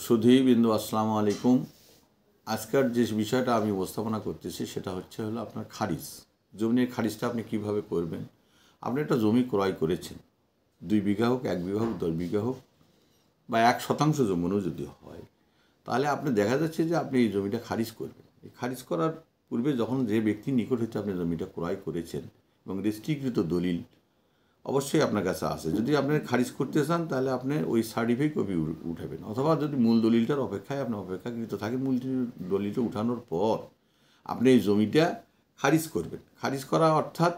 সুধীবৃন্দু আসসালামু আলাইকুম। আজকের যে বিষয়টা আমি উপস্থাপনা করতেছি সেটা হলো আপনার খারিজ। জমির খারিজটা আপনি কিভাবে করবেন। আপনি একটা জমি ক্রয় করেছেন, 2 বিঘা হোক, 1 বিঘা হোক, 10 বিঘা হোক, বা 1% জমিও যদি হয়, তাহলে আপনি দেখা যাচ্ছে যে আপনি এই জমিটা খারিজ করবেন। এই খারিজ করার পূর্বে যখন যে ব্যক্তির নিকট হতে আপনি জমিটা ক্রয় করেছেন এবং রেজিস্ট্রিকৃত দলিল অবশ্যই আপনার কাছে আছে, যদি আপনি খারিজ করতে চান তাহলে আপনি ওই সার্টিফিকেট কপি উঠাবেন, অথবা যদি মূল দলিলটার অপেক্ষায় আপনি অপেক্ষাকৃত থাকেন, মূল দলিলটা উঠানোর পর আপনি এই জমিটা খারিজ করবেন। খারিজ করা অর্থাৎ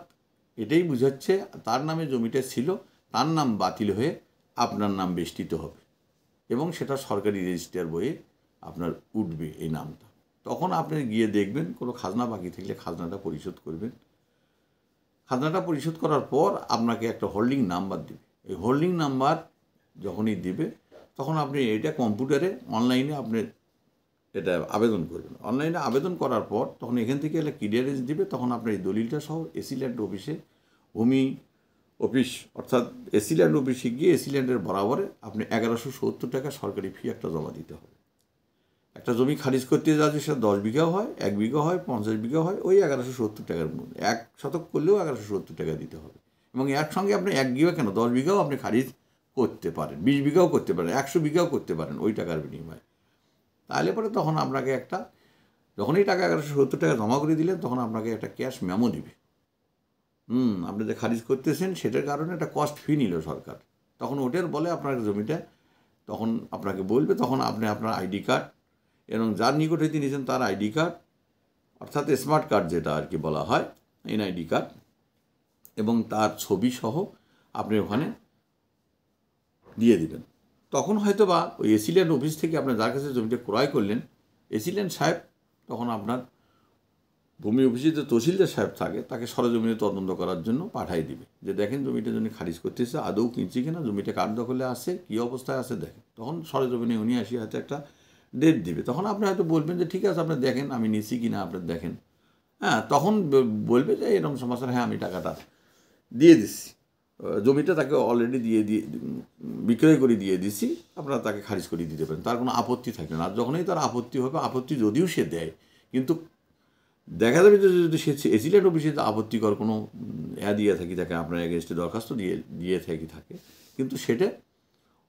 এটাই বুঝাচ্ছে তার নামে জমিটা ছিল, তার নাম বাতিল হয়ে আপনার নাম বেষ্টিত হবে এবং সেটা সরকারি রেজিস্ট্রার বইয়ে আপনার উঠবে এই নামটা। তখন আপনি গিয়ে দেখবেন কোনো খাজনা বাকি থাকলে খাজনাটা পরিশোধ করবেন। খাজনাটা পরিশোধ করার পর আপনাকে একটা হোল্ডিং নাম্বার দেবে। এই হোল্ডিং নাম্বার যখনই দেবে তখন আপনি এটা কম্পিউটারে অনলাইনে আপনি এটা আবেদন করবেন। অনলাইনে আবেদন করার পর তখন এখান থেকে একটা ক্লিয়ারেন্স দিবে, তখন আপনার এই দলিলটা সহ এসি ল্যান্ড অফিসে, ভূমি অফিস অর্থাৎ এসি ল্যান্ড অফিসে গিয়ে এসি ল্যান্ডের বরাবরে আপনি 1170 টাকা সরকারি ফি একটা জমা দিতে হবে। একটা জমি খারিজ করতে যাচ্ছে, সেটা 10 বিঘাও হয়, 1 বিঘা হয়, 50 বিঘা হয়, ওই 1170 টাকার মধ্যে 1 শতক করলেও 1170 টাকা দিতে হবে। এবং একসঙ্গে আপনি 1 বিঘা কেন 10 বিঘাও আপনি খারিজ করতে পারেন, 20 বিঘাও করতে পারেন, 100 বিঘাও করতে পারেন ওই টাকার বিনিময়ে। তাহলে পরে তখন আপনাকে একটা, যখন এই টাকা 1170 টাকা জমা করে দিলেন তখন আপনাকে একটা ক্যাশ মেমো দিবে। আপনি যে খারিজ করতেছেন সেটার কারণে একটা কস্ট ফি নিল সরকার, তখন ওটার বলে আপনার জমিটা তখন আপনাকে বলবে, তখন আপনি আপনার আইডি কার্ড এবং যার নিকট হইতে নিয়েছেন তার আইডি কার্ড অর্থাৎ স্মার্ট কার্ড যেটা আর কি বলা হয়, এনআইডি কার্ড, এবং তার ছবি সহ আপনি ওখানে দিয়ে দিবেন। তখন হয়তো বা ওই এসি ল্যান্ড অফিস থেকে আপনার যার কাছে জমিটা ক্রয় করলেন, এসি ল্যান্ড সাহেব তখন আপনার ভূমি অফিসে যে তহসিলদার সাহেব থাকে তাকে সরজমিনে তদন্ত করার জন্য পাঠাই দিবে, যে দেখেন জমিটা যিনি খারিজ করতেছে আদৌ কিনছি কিনা, জমিটা কার দখলে আছে, কী অবস্থায় আছে দেখেন। তখন সরজমিনে উনি আসি হয়তো একটা ডেট দিবে, তখন আপনি হয়তো বলবেন যে ঠিক আছে আপনি দেখেন আমি নিছি কিনা আপনি দেখেন। তখন বলবে যে এরকম সমস্যা, হ্যাঁ আমি টাকাটা দিয়ে দিচ্ছি, জমিটা তাকে অলরেডি দিয়ে বিক্রয় করে দিয়ে দিচ্ছি, আপনারা তাকে খারিজ করে দিতে পারেন, তার কোনো আপত্তি থাকবে না। আর যখনই তার আপত্তি হবে, আপত্তি যদিও সে দেয়, কিন্তু দেখা যাবে যে যদি সে এসি ল্যান্ড অফিসে আপত্তিকর কোনো দিয়ে থাকি থাকে, আপনার এগেনস্টে দরখাস্ত দিয়ে থাকে, কিন্তু সেটা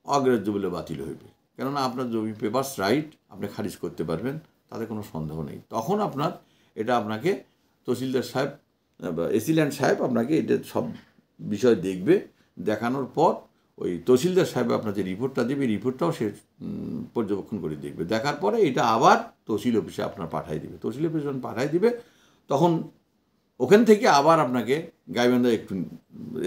অগ্রাহ্য বলে বাতিল হইবে, কেননা আপনার জমি পেপারস রাইট আপনি খারিজ করতে পারবেন, তাতে কোনো সন্দেহ নেই। তখন এটা আপনাকে তহসিলদার সাহেব বা এসি ল্যান্ড সাহেব আপনাকে এটা সব বিষয় দেখবে, দেখানোর পর ওই তহসিলদার সাহেব আপনার যে রিপোর্টটা দেবে, রিপোর্টটাও সে পর্যবেক্ষণ করে দেখবে, দেখার পরে এটা আবার তহসিল অফিসে আপনার পাঠাই দিবে। তহসিল অফিসে যখন পাঠাই দিবে তখন ওখান থেকে আবার আপনাকে গাইবান্ধা একটু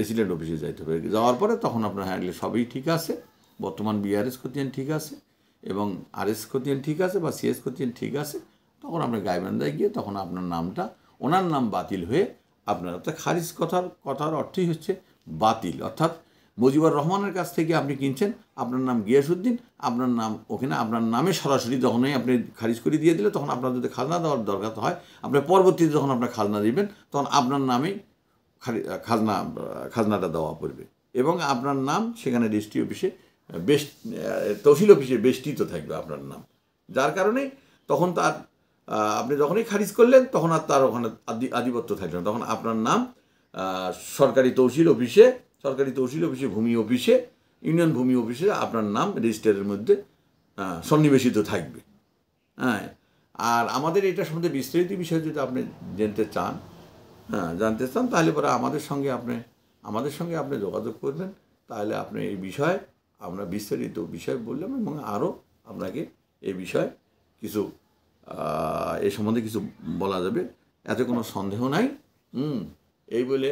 এসি ল্যান্ড অফিসে যাইতে হবে, যাওয়ার পরে তখন আপনার হ্যান্ডলে সবই ঠিক আছে, বর্তমান বিআরএস খতিয়ান ঠিক আছে এবং আরএস খতিয়ান ঠিক আছে বা সিএস খতিয়ান ঠিক আছে, তখন আপনার গাইবান্ধায় গিয়ে তখন আপনার নামটা, ওনার নাম বাতিল হয়ে আপনার, অর্থাৎ খারিজ কথার অর্থই হচ্ছে বাতিল, অর্থাৎ মুজিবুর রহমানের কাছ থেকে আপনি কিনছেন, আপনার নাম গিয়াসউদ্দিন, আপনার নাম ওখানে আপনার নামে সরাসরি যখনই আপনি খারিজ করে দিয়ে দিলে, তখন আপনার যদি খাজনা দেওয়ার দরকার হয়, আপনার পরবর্তীতে যখন আপনার খাজনা দিবেন তখন আপনার নামেই খাজনাটা দেওয়া পড়বে এবং আপনার নাম সেখানে রেজিস্ট্রি অফিসে তহসিল অফিসে বেষ্টিত থাকবে আপনার নাম, যার কারণে তখন তার আপনি যখনই খারিজ করলেন তখন আর তার ওখানে আধিপত্য থাকবে না, তখন আপনার নাম সরকারি তহসিল অফিসে, ভূমি অফিসে, ইউনিয়ন ভূমি অফিসে আপনার নাম রেজিস্টারের মধ্যে সন্নিবেশিত থাকবে। আর আমাদের এটা সম্বন্ধে বিস্তারিত বিষয় যদি আপনি জানতে চান তাহলে পরে আমাদের সঙ্গে আপনি যোগাযোগ করবেন, তাহলে আপনি এই বিষয়ে আমরা বিস্তারিত বিষয় বললাম এবং আরও আপনাকে এই বিষয়ে কিছু এ সম্বন্ধে কিছু বলা যাবে, এতে কোনো সন্দেহ নাই। এই বলে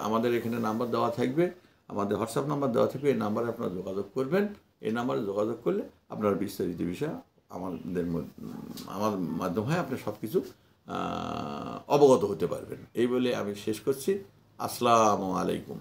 আমাদের এখানে নাম্বার দেওয়া থাকবে, আমাদের হোয়াটসঅ্যাপ নাম্বার দেওয়া থাকবে, এই নাম্বারে আপনারা যোগাযোগ করবেন। এই নাম্বারে যোগাযোগ করলে আপনার বিস্তারিত বিষয় আমার মাধ্যমে আপনি সব কিছু অবগত হতে পারবেন। এই বলে আমি শেষ করছি। আসসালামু আলাইকুম।